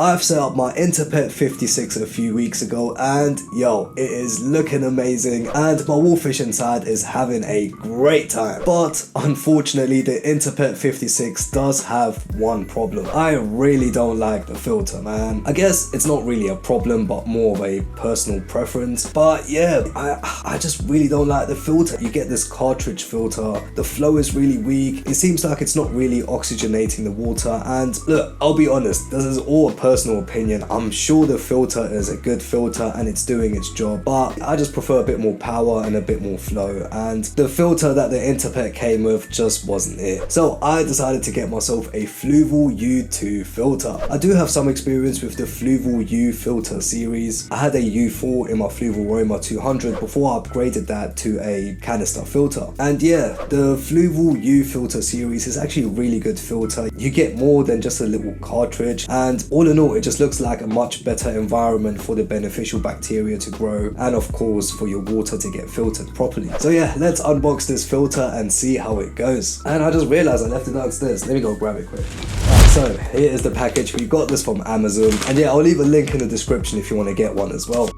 I've set up my Interpet 56 a few weeks ago and yo, it is looking amazing and my wolfish inside is having a great time. But unfortunately the Interpet 56 does have one problem. I really don't like the filter, man. I guess it's not really a problem but more of a personal preference. But yeah, I just really don't like the filter. You get this cartridge filter, the flow is really weak, it seems like it's not really oxygenating the water, and look, I'll be honest, this is all a personal opinion. I'm sure the filter is a good filter and it's doing its job, but I just prefer a bit more power and a bit more flow, and the filter that the Interpet came with just wasn't it. So I decided to get myself a Fluval U2 filter. I do have some experience with the Fluval U filter series. I had a U4 in my Fluval Roma 200 before I upgraded that to a canister filter, and yeah, the Fluval U filter series is actually a really good filter. You get more than just a little cartridge, and all in all it just looks like a much better environment for the beneficial bacteria to grow, and of course for your water to get filtered properly. So yeah, let's unbox this filter and see how it goes. And I just realized I left it downstairs. Let me go grab it quick. Alright, so here is the package. We got this from Amazon, and yeah, I'll leave a link in the description if you want to get one as well.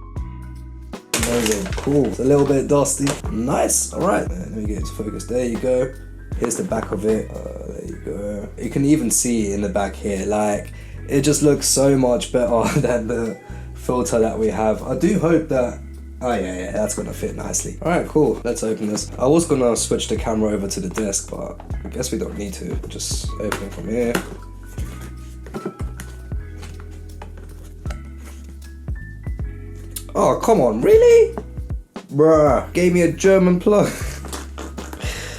Amazing, cool. It's a little bit dusty. Nice. Alright, let me get it to focus. There you go. Here's the back of it. There you go. You can even see in the back here, like, it just looks so much better than the filter that we have. I do hope that, oh yeah, that's gonna fit nicely. Alright, cool, let's open this. I was gonna switch the camera over to the desk, but I guess we don't need to. Just open it from here. Oh, come on, really? Bruh, gave me a German plug.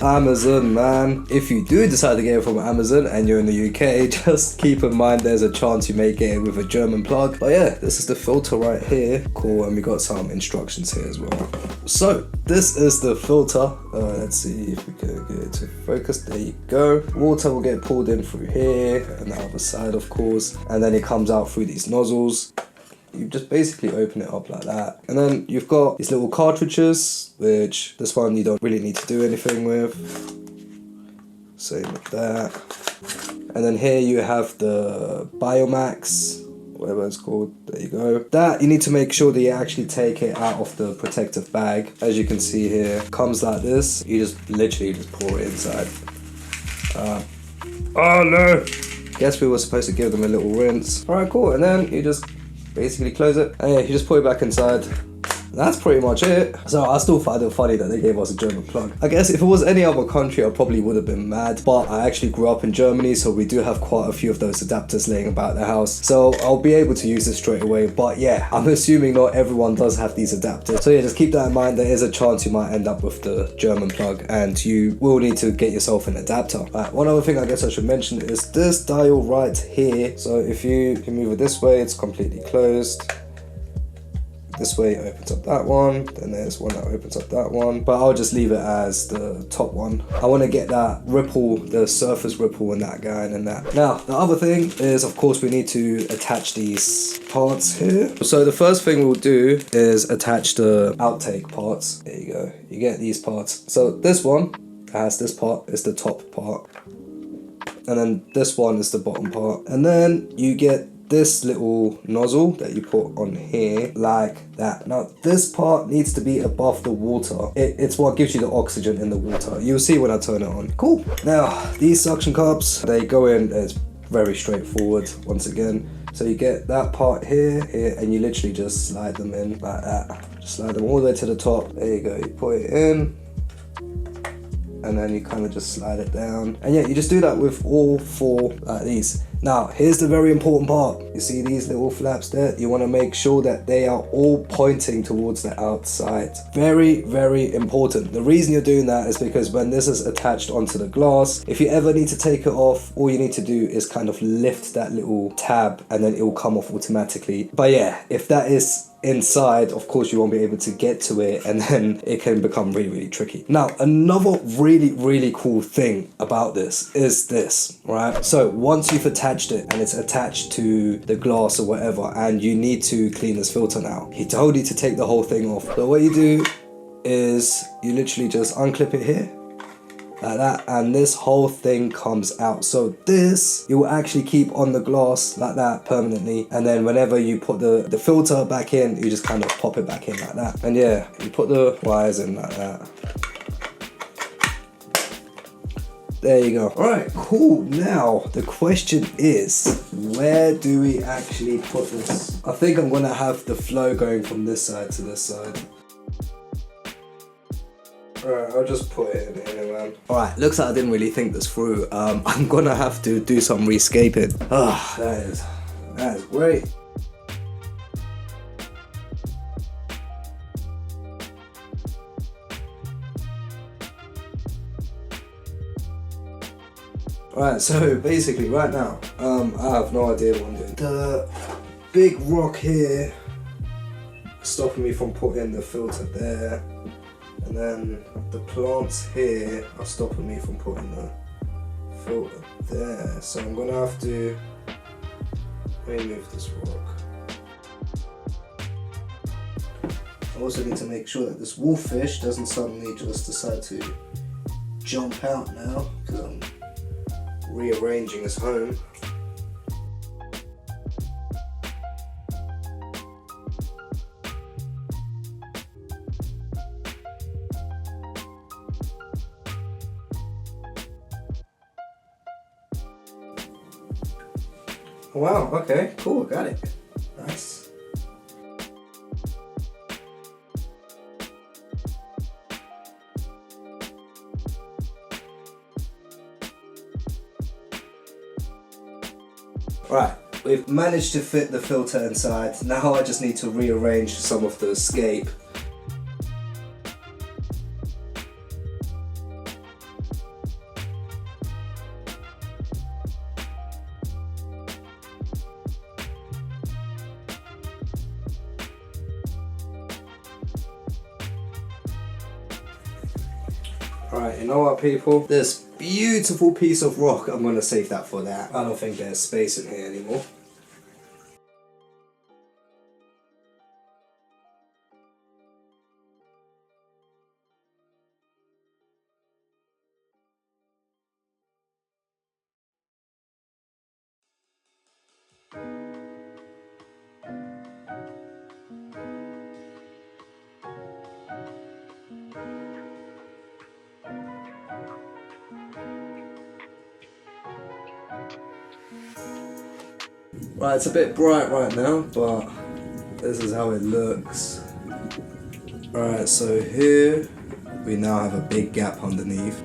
Amazon, man. If you do decide to get it from Amazon and you're in the UK, just keep in mind there's a chance you may get it with a German plug. But yeah, this is the filter right here. Cool, and we got some instructions here as well. So this is the filter. Let's see if we can get it to focus. There you go. Water will get pulled in through here and the other side, of course, and then it comes out through these nozzles. You just basically open it up like that, and then you've got these little cartridges, which this one you don't really need to do anything with. Same with that. And then here you have the Biomax, whatever it's called. There you go. That you need to make sure that you actually take it out of the protective bag. As you can see here, it comes like this. You just literally just pour it inside. Oh no! Guess we were supposed to give them a little rinse. Alright, cool. And then you just basically close it, and yeah, you just put it back inside. That's pretty much it. So I still find it funny that they gave us a German plug. I guess if it was any other country I probably would have been mad, but I actually grew up in Germany, so we do have quite a few of those adapters laying about the house, so I'll be able to use this straight away. But yeah, I'm assuming not everyone does have these adapters, so yeah, just keep that in mind. There is a chance you might end up with the German plug and you will need to get yourself an adapter. One other thing I guess I should mention is this dial right here. So if you move it this way, it's completely closed. This way it opens up that one, then there's one that opens up that one, but I'll just leave it as the top one. I want to get that ripple, the surface ripple in that guy and that. Now, the other thing is, of course, we need to attach these parts here. So the first thing we'll do is attach the outtake parts. There you go, you get these parts. So this one has this part, is the top part, and then this one is the bottom part, and then you get this little nozzle that you put on here like that. Now this part needs to be above the water. It's what gives you the oxygen in the water. You'll see when I turn it on. Cool. Now these suction cups, they go in, it's very straightforward once again. So you get that part here, and you literally just slide them in like that. Just slide them all the way to the top. There you go, you put it in, and then you kind of just slide it down. And yeah, you just do that with all four like these. Now, here's the very important part. You see these little flaps there? You want to make sure that they are all pointing towards the outside. Very, very important. The reason you're doing that is because when this is attached onto the glass, if you ever need to take it off, all you need to do is kind of lift that little tab and then it will come off automatically. But yeah, if that is inside, of course you won't be able to get to it, and then it can become really, really tricky. Now, another really, really cool thing about this is this, right? So once you've attached it and it's attached to the glass or whatever, and you need to clean this filter now, he told you to take the whole thing off. So what you do is you literally just unclip it here, like that, and this whole thing comes out. So this you will actually keep on the glass like that permanently, and then whenever you put the filter back in, you just kind of pop it back in like that. And yeah, you put the wires in like that. There you go. Alright, cool. Now the question is, where do we actually put this? I think I'm gonna have the flow going from this side to this side. Alright, I'll just put it in here, man. Alright, looks like I didn't really think this through. I'm gonna have to do some rescaping. Ah, that is great. Alright, so basically right now, I have no idea what I'm doing. The big rock here stopping me from putting the filter there, and then the plants here are stopping me from putting the filter there. So I'm gonna have to remove this rock. I also need to make sure that this wolffish doesn't suddenly just decide to jump out now, because I'm rearranging his home. Wow, okay, cool, got it. Nice. Right, we've managed to fit the filter inside. Now I just need to rearrange some of the escape. Alright, you know what, people? This beautiful piece of rock, I'm going to save that for that. I don't think there's space in here anymore. Right, it's a bit bright right now, but this is how it looks. Alright, so here we now have a big gap underneath.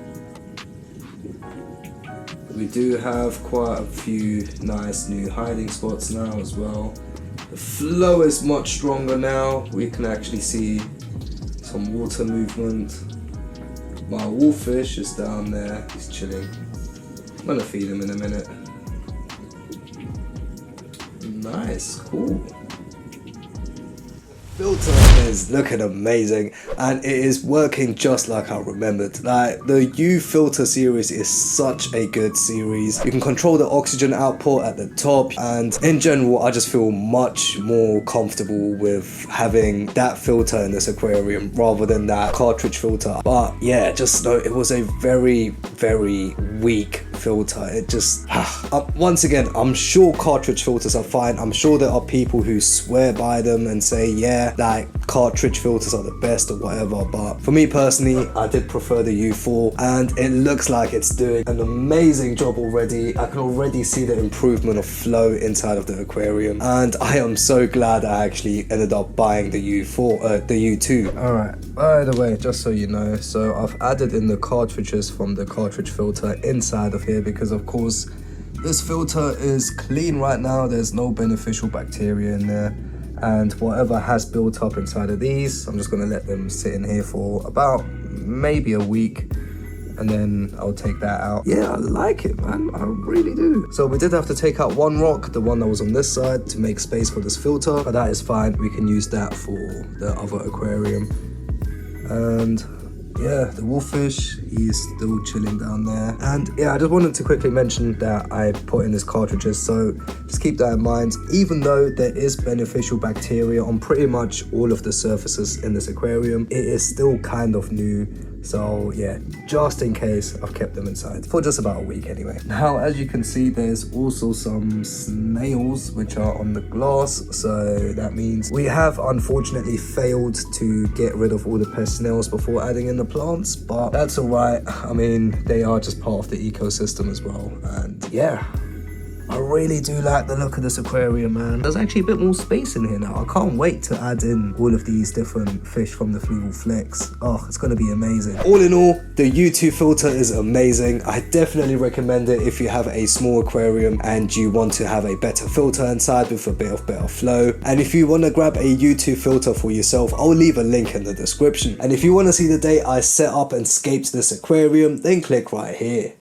We do have quite a few nice new hiding spots now as well. The flow is much stronger now. We can actually see some water movement. My wolffish is down there, he's chilling. I'm gonna feed him in a minute. Nice, cool. Filter is looking amazing, and it is working just like I remembered. Like, the U filter series is such a good series. You can control the oxygen output at the top, and in general I just feel much more comfortable with having that filter in this aquarium rather than that cartridge filter. But yeah, just know it was a very weak filter. It just once again, I'm sure cartridge filters are fine. I'm sure there are people who swear by them and say, yeah, like cartridge filters are the best or whatever, but for me personally, I did prefer the U4, and it looks like it's doing an amazing job already. I can already see the improvement of flow inside of the aquarium, and I am so glad I actually ended up buying the U4, the U2. Alright, by the way, just so you know, so I've added in the cartridges from the cartridge filter inside of here, because of course this filter is clean right now. There's no beneficial bacteria in there, and whatever has built up inside of these, I'm just going to let them sit in here for about maybe a week, and then I'll take that out. Yeah, I like it, man, I really do. So we did have to take out one rock, the one that was on this side, to make space for this filter, but that is fine. We can use that for the other aquarium. And yeah, the wolffish, he's still chilling down there. And yeah, I just wanted to quickly mention that I put in this cartridges, so just keep that in mind. Even though there is beneficial bacteria on pretty much all of the surfaces in this aquarium, it is still kind of new, So yeah, just in case, I've kept them inside for just about a week anyway. Now, as you can see, there's also some snails which are on the glass. So that means we have unfortunately failed to get rid of all the pest snails before adding in the plants, but that's all right. I mean, they are just part of the ecosystem as well. And yeah, I really do like the look of this aquarium, man. There's actually a bit more space in here now. I can't wait to add in all of these different fish from the Fluval Flex. Oh, it's gonna be amazing. All in all, the U2 filter is amazing. I definitely recommend it if you have a small aquarium and you want to have a better filter inside with a bit of better flow. And if you want to grab a U2 filter for yourself, I'll leave a link in the description. And if you want to see the day I set up and scaped this aquarium, then click right here.